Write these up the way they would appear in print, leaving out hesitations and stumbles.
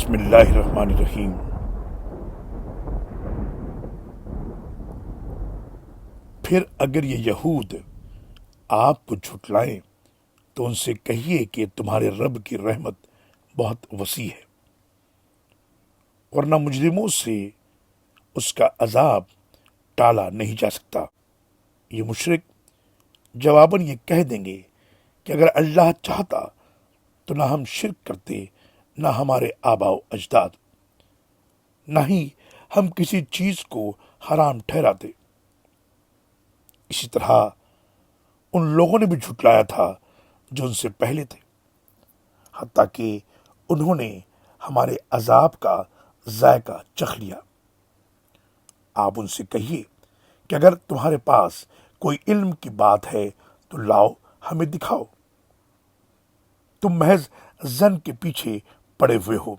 बिस्मिल्लाहिर्रहमानिर्रहीम। फिर अगर ये यहूद आपको झुठलाएं तो उनसे कहिए कि तुम्हारे रब की रहमत बहुत वसी है, वरना मुजरिमों से उसका अजाब टाला नहीं जा सकता। ये मुशरिक जवाबन ये कह देंगे कि अगर अल्लाह चाहता तो ना हम शिरक करते, ना हमारे आबाओ अजदाद, ना ही हम किसी चीज को हराम ठहराते। इसी तरह उन लोगों ने भी झुटलाया था जो उनसे पहले थे, हत्ता कि उन्होंने हमारे अजाब का जायका चख लिया। आप उनसे कहिए कि अगर तुम्हारे पास कोई इल्म की बात है तो लाओ, हमें दिखाओ। तुम महज जन के पीछे पड़े हुए हो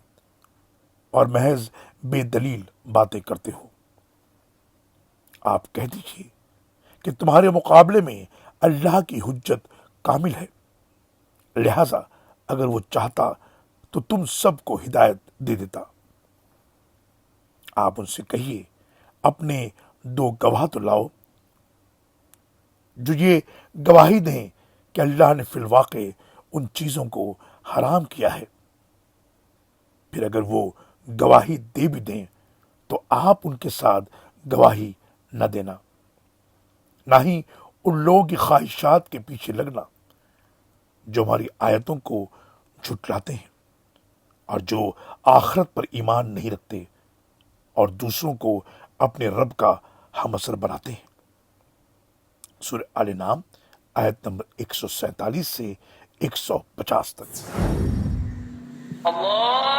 और महज बेदलील बातें करते हो। आप कह दीजिए कि तुम्हारे मुकाबले में अल्लाह की हुज्जत कामिल है, लिहाजा अगर वो चाहता तो तुम सबको हिदायत दे देता। आप उनसे कहिए, अपने दो गवाह तो लाओ जो ये गवाही दें कि अल्लाह ने फिलवाक़े उन चीजों को हराम किया है। फिर अगर वो गवाही दे भी दें तो आप उनके साथ गवाही न देना, ना ही उन लोगों की ख्वाहिशात के पीछे लगना जो हमारी आयतों को झुटलाते हैं और जो आखिरत पर ईमान नहीं रखते और दूसरों को अपने रब का हमअसर बनाते हैं। सूरह आल नाम आयत नंबर 147 से 150 तक। Allah